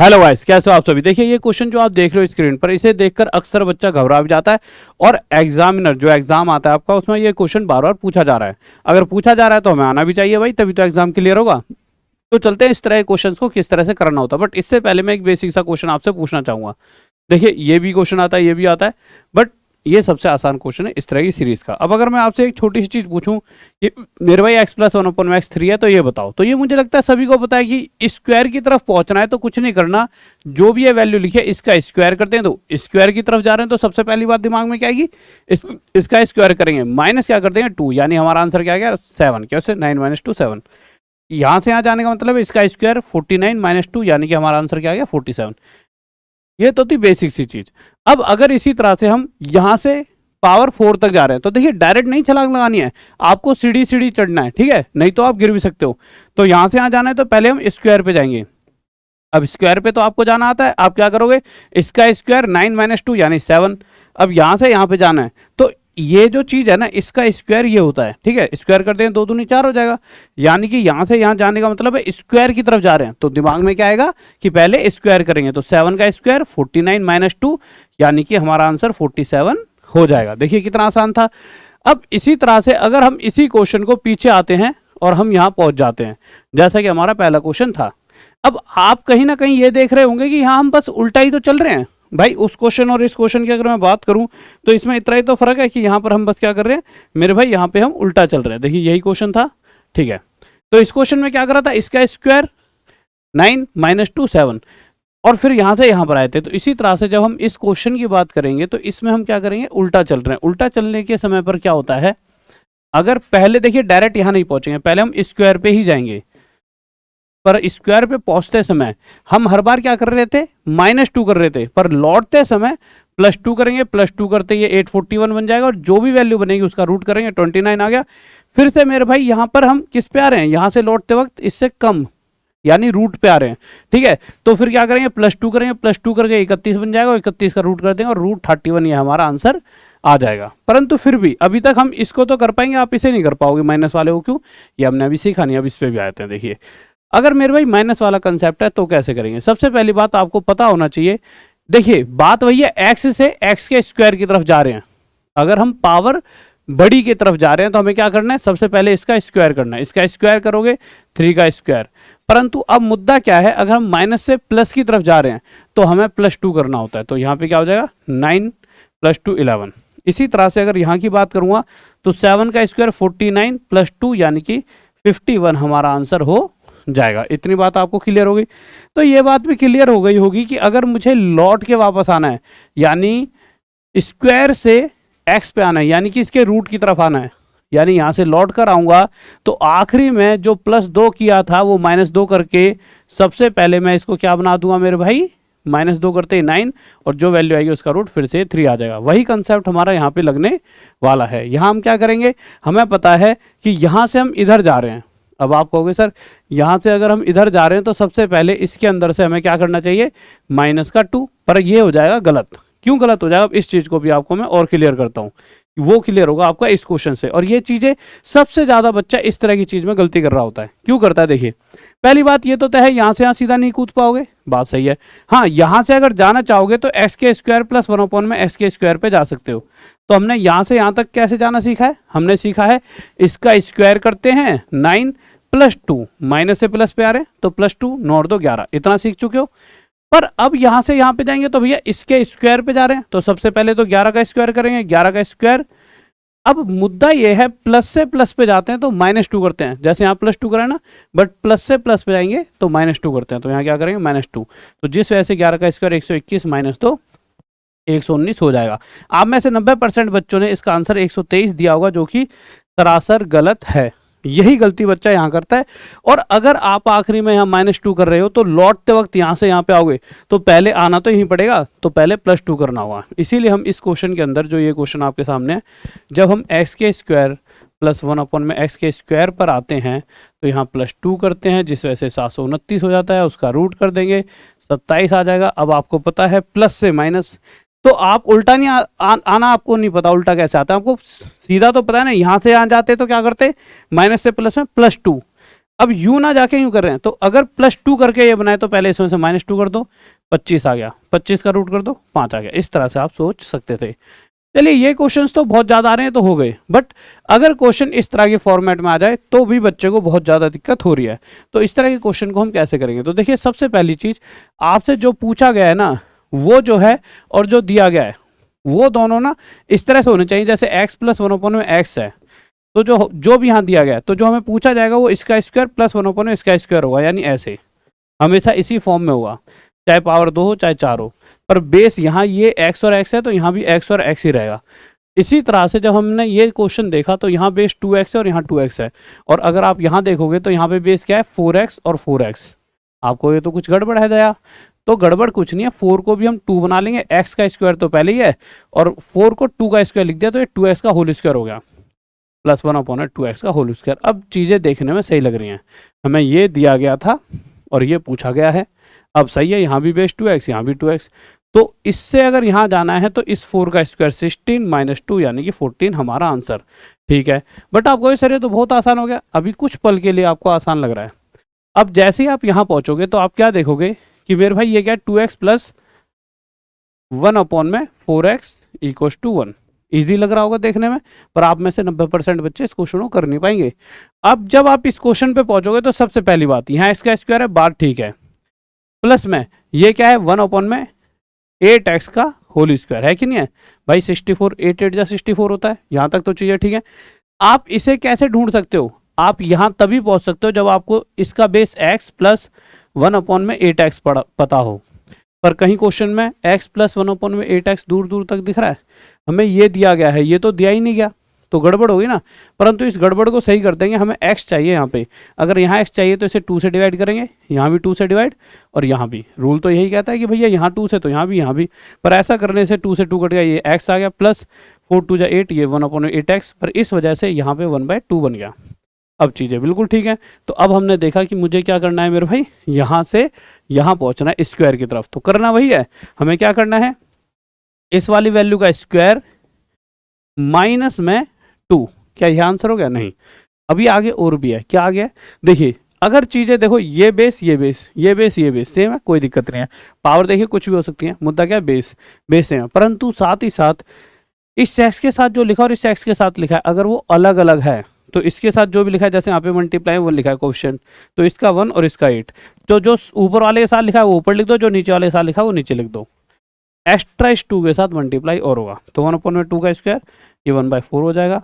Hello guys, कैसे हो आप सभी। देखिए ये क्वेश्चन जो आप देख रहे हो स्क्रीन पर, इसे देखकर अक्सर बच्चा घबरा भी जाता है और एग्जामिनर जो एग्जाम आता है आपका, उसमें ये क्वेश्चन बार बार पूछा जा रहा है। अगर पूछा जा रहा है तो हमें आना भी चाहिए भाई, तभी तो एग्जाम क्लियर होगा। तो चलते हैं इस तरह के क्वेश्चंस को किस तरह से करना होता है। बट इससे पहले मैं एक बेसिक सा क्वेश्चन आपसे पूछना चाहूंगा। देखिए ये भी क्वेश्चन आता है, ये भी आता है, बट ये सबसे आसान क्वेश्चन है इस तरह की सीरीज का। अब अगर मैं आपसे एक छोटी सी चीज पूछूं कि मेरे भाई x प्लस वन अपन में x3 है, तो ये बताओ। तो ये मुझे लगता है सभी को पता है कि स्क्वायर की तरफ पहुंचना है तो कुछ नहीं करना, जो भी ये वैल्यू लिखी है इसका स्क्वायर करते हैं। तो स्क्वायर की तरफ जा रहे हैं तो सबसे पहली बात दिमाग में क्या आएगी, इसका स्क्वायर करेंगे, माइनस क्या कर देंगे 2, यानी हमारा आंसर क्या आ गया 7। कैसे 9 माइनस 2 7। यहाँ से यहाँ जाने का मतलब है इसका स्क्वायर 49 माइनस 2, यानी कि हमारा आंसर क्या आ गया 47। ये तो थी बेसिक सी चीज। अब अगर इसी तरह से हम यहां से पावर 4 तक जा रहे हैं तो देखिए डायरेक्ट नहीं छलांग लगानी है, आपको सीढ़ी सीढ़ी चढ़ना है, ठीक है, नहीं तो आप गिर भी सकते हो। तो यहां से यहां जाना है तो पहले हम स्क्वायर पे जाएंगे। अब स्क्वायर पे तो आपको जाना आता है, आप क्या करोगे, इसका स्क्वायर 9 माइनस 2 यानी 7। अब यहां से यहां पे जाना है तो ये जो चीज है ना, इसका स्क्वायर ये होता है, ठीक है, स्क्वायर करते हैं 2 दूनी 4 हो जाएगा। यानी कि यहां से यहां जाने का मतलब है स्क्वायर की तरफ जा रहे हैं, तो दिमाग में क्या आएगा कि पहले स्क्वायर करेंगे। तो 7 का स्क्वायर 49 माइनस 2, यानी कि हमारा आंसर 47 हो जाएगा। देखिए कितना आसान था। अब इसी तरह से अगर हम इसी क्वेश्चन को पीछे आते हैं और हम यहां पहुंच जाते हैं, जैसा कि हमारा पहला क्वेश्चन था। अब आप कहीं ना कहीं ये देख रहे होंगे कि यहाँ हम बस उल्टा ही तो चल रहे हैं भाई। उस क्वेश्चन और इस क्वेश्चन की अगर मैं बात करूं तो इसमें इतना ही तो फर्क है कि यहाँ पर हम बस क्या कर रहे हैं मेरे भाई, यहाँ पे हम उल्टा चल रहे हैं। देखिए यही क्वेश्चन था, ठीक है। तो इस क्वेश्चन में क्या करा था, इसका स्क्वायर 9 माइनस 2 7, और फिर यहां से यहां पर आए थे। तो इसी तरह से जब हम इस क्वेश्चन की बात करेंगे तो इसमें हम क्या करेंगे, उल्टा चल रहे हैं। उल्टा चलने के समय पर क्या होता है, अगर पहले देखिए डायरेक्ट यहां नहीं पहुंचेंगे, पहले हम स्क्वायर पे ही जाएंगे। पर स्क्वायर पे पहुंचते समय हम हर बार क्या कर रहे थे, -2 कर रहे थे, पर लौटते समय +2 करेंगे। +2 करते ये 841 बन जाएगा और जो भी वैल्यू बनेगी उसका रूट करेंगे, 29 आ गया। फिर से मेरे भाई यहाँ पर हम किस पे आ रहे हैं, यहाँ से लौटते वक्त इससे कम यानी रूट पे आ रहे हैं, ठीक है। तो फिर क्या करेंगे, +2 करेंगे, +2 करके 31 बन जाएगा, 31 का रूट कर देंगे और रूट 31 ये हमारा आंसर आ जाएगा। परंतु फिर भी अभी तक हम इसको तो कर पाएंगे, आप इसे नहीं कर पाओगे माइनस वाले को। क्यों, ये हमने अभी सीखा नहीं। अब इस पे भी आते हैं। देखिए अगर मेरे भाई माइनस वाला कंसेप्ट है तो कैसे करेंगे। सबसे पहली बात आपको पता होना चाहिए, देखिए बात वही है, एक्स से एक्स के स्क्वायर की तरफ जा रहे हैं। अगर हम पावर बड़ी की तरफ जा रहे हैं तो हमें क्या करना है, सबसे पहले इसका स्क्वायर करना है। इसका स्क्वायर करोगे 3 का स्क्वायर। परंतु अब मुद्दा क्या है, अगर हम माइनस से प्लस की तरफ जा रहे हैं तो हमें +2 करना होता है। तो यहाँ पे क्या हो जाएगा 9 + 2 11। इसी तरह से अगर यहाँ की बात करूंगा तो 7 का स्क्वायर 49 + 2 यानी कि 51 हमारा आंसर हो जाएगा। इतनी बात आपको क्लियर हो गई। तो ये बात भी क्लियर हो गई होगी कि अगर मुझे लौट के वापस आना है, यानी स्क्वायर से एक्स पे आना है, यानी कि इसके रूट की तरफ आना है, यानी यहां से लौट कर आऊंगा तो आखिरी में जो +2 किया था वो -2 करके सबसे पहले मैं इसको क्या बना दूंगा मेरे भाई, -2 करते ही 9, और जो वैल्यू आएगी उसका रूट फिर से 3 आ जाएगा। वही कंसेप्ट हमारा यहाँ पे लगने वाला है। यहाँ हम क्या करेंगे, हमें पता है कि यहाँ से हम इधर जा रहे हैं। अब आप कहोगे सर यहाँ से अगर हम इधर जा रहे हैं तो सबसे पहले इसके अंदर से हमें क्या करना चाहिए, -2, पर ये हो जाएगा गलत। क्यों गलत हो जाएगा, अब इस चीज को भी आपको मैं और क्लियर करता हूँ, वो क्लियर होगा आपका इस क्वेश्चन से। और ये चीजें सबसे ज्यादा बच्चा इस तरह की चीज में गलती कर रहा होता है। क्यों करता है, देखिए पहली बात ये तो तय है, यहाँ से यहाँ सीधा नहीं कूद पाओगे, बात सही है। हाँ, यहाँ से अगर जाना चाहोगे तो एक्स के स्क्वायर + 1/, में एक्स के स्क्वायर पे जा सकते हो। तो हमने यहाँ से यहाँ तक कैसे जाना सीखा है, हमने सीखा है इसका स्क्वायर करते हैं 9 + 2, माइनस से प्लस पे आ रहे हैं तो +2 9 2 11, इतना सीख चुके हो। पर अब यहां से यहां पे जाएंगे तो भैया इसके स्क्वायर पे जा रहे हैं, तो सबसे पहले तो 11 का स्क्वायर करेंगे, 11 का स्क्वायर। अब मुद्दा ये है, प्लस से प्लस पे जाते हैं तो -2 करते हैं, जैसे यहाँ +2 करा ना, बट प्लस से प्लस पे जाएंगे तो -2 करते हैं। तो यहाँ क्या करेंगे -2, तो जिस वजह से 11 का स्क्वायर 121 -2 119 हो जाएगा। आप में से 90% बच्चों ने इसका आंसर 123 दिया होगा, जो कि सरासर गलत है। यही गलती बच्चा यहाँ करता है। और अगर आप आखिरी में यहाँ -2 कर रहे हो तो लौटते वक्त यहाँ से यहाँ पे आओगे तो पहले आना तो यहीं पड़ेगा, तो पहले +2 करना होगा। इसीलिए हम इस क्वेश्चन के अंदर, जो ये क्वेश्चन आपके सामने है, जब हम एक्स के स्क्वायर + 1/, में एक्स के स्क्वायर पर आते हैं तो यहाँ +2 करते हैं, जिस वजह से 729 हो जाता है, उसका रूट कर देंगे 27 आ जाएगा। अब आपको पता है प्लस से माइनस, तो आप उल्टा नहीं आना आपको नहीं पता उल्टा कैसे आता है, आपको सीधा तो पता है ना। यहाँ से यहाँ जाते तो क्या करते, माइनस से प्लस में +2। अब यू ना जाके यूं कर रहे हैं, तो अगर +2 करके ये बनाए तो पहले इसमें से -2 कर दो, 25 आ गया, 25 का रूट कर दो 5 आ गया। इस तरह से आप सोच सकते थे। चलिए ये क्वेश्चंस तो बहुत ज़्यादा आ रहे हैं तो हो गए, बट अगर क्वेश्चन इस तरह के फॉर्मेट में आ जाए तो भी बच्चे को बहुत ज़्यादा दिक्कत हो रही है। तो इस तरह के क्वेश्चन को हम कैसे करेंगे? तो देखिए सबसे पहली चीज़, आपसे जो पूछा गया है ना वो जो है और जो दिया गया है वो दोनों ना इस तरह से होने चाहिए, जैसे x + 1/में x है, तो जो भी यहाँ दिया गया है तो जो हमें पूछा जाएगा वो इसका स्क्वायर + 1/में इसका स्क्वायर होगा, यानी ऐसे हमेशा इसी फॉर्म में होगा, चाहे पावर 2 हो चाहे 4 हो, पर बेस यहाँ ये x और x है तो यहाँ भी x और x ही रहेगा। इसी तरह से जब हमने ये क्वेश्चन देखा तो यहाँ बेस 2x है और यहाँ 2x है, और अगर आप यहाँ देखोगे तो यहाँ पे बेस क्या है 4x और 4x। आपको ये तो कुछ गड़बड़ है दया, तो गड़बड़ कुछ नहीं है, 4 को भी हम 2 बना लेंगे, x का स्क्वायर तो पहले ही है और 4 को 2 का स्क्वायर लिख दिया तो ये 2x का होल स्क्वायर हो गया, +1/2x का होल स्क्वायर। अब चीज़ें देखने में सही लग रही हैं, हमें ये दिया गया था और ये पूछा गया है। अब सही है, यहाँ भी बेस 2x यहाँ भी 2x, तो इससे अगर यहाँ जाना है तो इस 4 का स्क्वायर 16 - 2 यानी कि 14 हमारा आंसर। ठीक है, बट आपको सर ये तो बहुत आसान हो गया, अभी कुछ पल के लिए आपको आसान लग रहा है। अब जैसे ही आप यहाँ पहुँचोगे तो आप क्या देखोगे कि मेरे भाई ये क्या 2x + 1/4x = 1। ईजी लग रहा होगा देखने में, पर आप में से 90% बच्चे इस क्वेश्चन को कर नहीं पाएंगे। अब जब आप इस क्वेश्चन पे पहुंचोगे तो सबसे पहली बात, यहाँ इसका स्क्वायर है, बात ठीक है, प्लस में ये क्या है 1/8x का होल स्क्वायर है कि नहीं है भाई, 64, 8 8 जा 64 होता है। यहाँ तक तो चीज़ें ठीक है। आप इसे कैसे ढूंढ सकते हो? आप यहाँ तभी पहुँच सकते हो जब आपको इसका बेस x + 1/8x पता हो, पर कहीं क्वेश्चन में x + 1/8x दूर दूर तक दिख रहा है, हमें ये दिया गया है, ये तो दिया ही नहीं गया, तो गड़बड़ होगी ना। परंतु इस गड़बड़ को सही कर देंगे, हमें x चाहिए यहाँ पे, अगर यहाँ x चाहिए तो इसे 2 से डिवाइड करेंगे, यहाँ भी 2 से डिवाइड, और यहाँ भी रूल तो यही कहता है कि भैया यहाँ 2 से तो यहाँ भी, पर ऐसा करने से 2 से 2 कट गया, ये x आ गया, प्लस 4 2 = 8, ये 1/8x, पर इस वजह से यहाँ पे 1/2 बन गया। अब चीज़ें बिल्कुल ठीक है। तो अब हमने देखा कि मुझे क्या करना है मेरे भाई, यहाँ से यहाँ पहुँचना है स्क्वायर की तरफ, तो करना वही है, हमें क्या करना है, इस वाली वैल्यू का स्क्वायर माइनस में 2। क्या यह आंसर हो गया? नहीं, अभी आगे और भी है। क्या आ गया? देखिए अगर चीज़ें देखो, ये बेस ये बेस ये बेस ये बेस सेम है, कोई दिक्कत नहीं है, पावर देखिए कुछ भी हो सकती है, मुद्दा क्या है बेस सेम है, परंतु साथ ही साथ इस एक्स के साथ जो लिखा और इस एक्स के साथ लिखा है अगर वो अलग अलग है तो इसके साथ जो भी लिखा है, जैसे यहाँ पे मल्टीप्लाई 1 लिखा है क्वेश्चन, तो इसका 1 और इसका 8, तो जो ऊपर वाले के साथ लिखा है वो ऊपर लिख दो, जो नीचे वाले के साथ लिखा है वो नीचे लिख दो, एक्स्ट्रा इस 2 के साथ मल्टीप्लाई और होगा, तो 1/2 का स्क्वायर ये 1/4 हो जाएगा,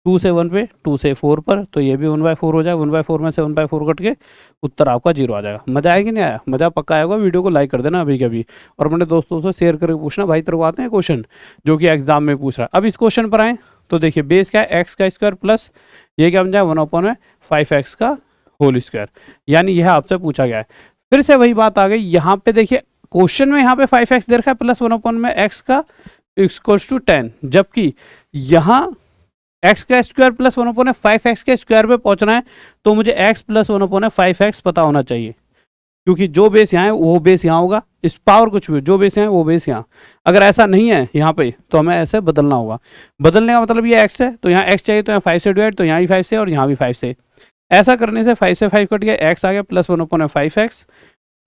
2 से 1 पे 2 से 4 पर, तो ये भी 1/4 हो जाएगा, 1/4 में से 1/4 कट के उत्तर आपका 0 आ जाएगा। मजा आएगा नहीं आया? मजा पक्का आएगा। वीडियो को लाइक कर देना अभी के अभी, और अपने दोस्तों से शेयर करके पूछना भाई तेरे को आते हैं क्वेश्चन जो कि एग्जाम में पूछ रहा है। अब इस क्वेश्चन पर आए तो देखिए बेस क्या है, एक्स का स्क्वायर प्लस ये क्या बन जाए 1/5x का होल स्क्वायर, यानी यह आपसे पूछा गया है। फिर से वही बात आ गई, यहाँ पे देखिए क्वेश्चन में यहाँ पे 5x दे रखा है प्लस 1/x का = 10, जबकि यहाँ x का स्क्वायर प्लस 1/5x के स्क्वायर पे पहुंचना है, तो मुझे x + 1/5x पता होना चाहिए, क्योंकि जो बेस यहाँ है वो बेस यहाँ होगा, इस पावर कुछ भी जो बेस यहाँ है वो बेस यहाँ। अगर ऐसा नहीं है यहाँ पे तो हमें ऐसे बदलना होगा। बदलने का मतलब ये x है, तो यहाँ x चाहिए तो यहाँ 5 से डिवाइड, तो यहाँ भी 5 से और यहाँ भी 5 से, ऐसा करने से 5 से 5 कट गया, x आ गया प्लस 1/5x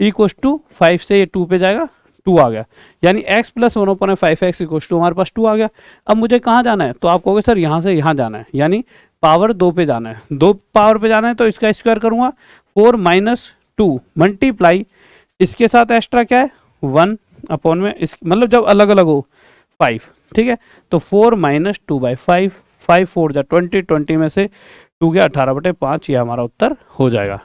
= 5 से ये 2 पे जाएगा, 2 आ गया, यानी x + 1/5x = हमारे पास 2 आ गया। अब मुझे कहाँ जाना है? तो आप कहोगे सर यहाँ से यहाँ जाना है, यानी पावर 2 पे जाना है, 2 पावर पे जाना है, तो इसका स्क्वायर करूँगा 4 - 2 मल्टीप्लाई इसके साथ एक्स्ट्रा क्या है 1 में इस मतलब जब अलग अलग हो 5, ठीक है, तो 4 - 2/5, 5 4 = 20, 20 में से 2 गया 18/5, ये हमारा उत्तर हो जाएगा।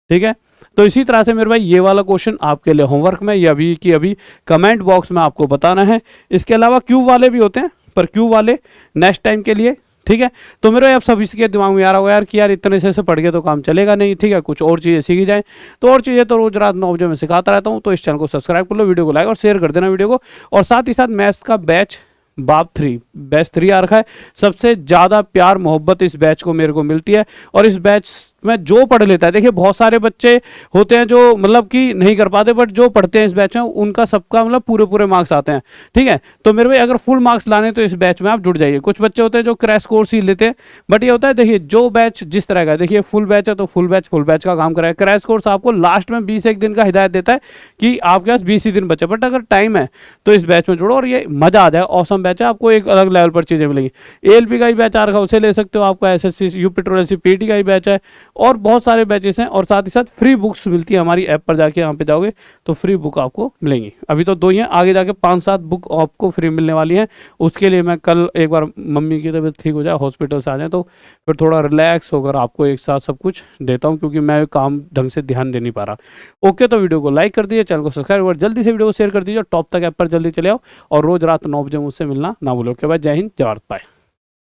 ठीक है, तो इसी तरह से मेरे भाई ये वाला क्वेश्चन आपके लिए होमवर्क में या अभी की अभी कमेंट बॉक्स में आपको बताना है। इसके अलावा क्यूब वाले भी होते हैं, पर क्यूब वाले नेक्स्ट टाइम के लिए। ठीक है, तो मेरे अब सब इसके दिमाग में आ रहा होगा यार कि यार इतने से पढ़ के तो काम चलेगा नहीं, ठीक है, कुछ और चीज़ें सीखी जाए, तो और चीज़ें तो रोज रात 9 बजे मैं सिखाता रहता हूँ। तो इस चैनल को सब्सक्राइब कर लो, वीडियो को लाइक और शेयर कर देना वीडियो को, और साथ ही साथ मैथ्स का बैच बाप 3 बैच 3 आ रखा है। सबसे ज़्यादा प्यार मोहब्बत इस बैच को मेरे को मिलती है, और इस बैच में जो पढ़ लेता है, देखिए बहुत सारे बच्चे होते हैं जो मतलब कि नहीं कर पाते, बट जो पढ़ते हैं इस बैच में उनका सबका मतलब पूरे पूरे मार्क्स आते हैं। ठीक है, तो मेरे भाई अगर फुल मार्क्स लाने तो इस बैच में आप जुड़ जाइए। कुछ बच्चे होते हैं जो क्रैश कोर्स ही लेते हैं, बट ये होता है देखिए जो बैच जिस तरह का, देखिए फुल बैच है तो फुल बैच का काम कराए। क्रैश कोर्स आपको लास्ट में 20 दिन का हिदायत देता है कि आपके पास 20 ही दिन बचे, बट अगर टाइम है तो इस बैच में जुड़ो और ये मजा आ जाएगा। ऑसम बैच है, आपको एक अलग लेवल पर चीजें मिलेंगी। एएलपी का ही बैच आ रखा है, उसे ले सकते हो। आपका एसएससी यू पेट्रोल पीटी का ही बैच है, और बहुत सारे बैचेस हैं। और साथ ही साथ फ्री बुक्स मिलती है हमारी ऐप पर, जाके यहाँ पे जाओगे तो फ्री बुक आपको मिलेंगी। अभी तो 2 ही हैं, आगे जाके 5-7 बुक आपको फ्री मिलने वाली है। उसके लिए मैं कल एक बार मम्मी की तबीयत ठीक हो जाए, हॉस्पिटल से आ जाए, तो फिर थोड़ा रिलैक्स होकर आपको एक साथ सब कुछ देता हूँ, क्योंकि मैं काम ढंग से ध्यान दे नहीं पा रहा। ओके, तो वीडियो को लाइक कर दीजिए, चैनल को सब्सक्राइब और जल्दी से वीडियो को शेयर कर दीजिए। टॉप तक ऐप पर जल्दी चले आओ और रोज रात 9 बजे मुझसे मिलना ना भूलो। ओके भाई, जय हिंद, जय भारत, बाय।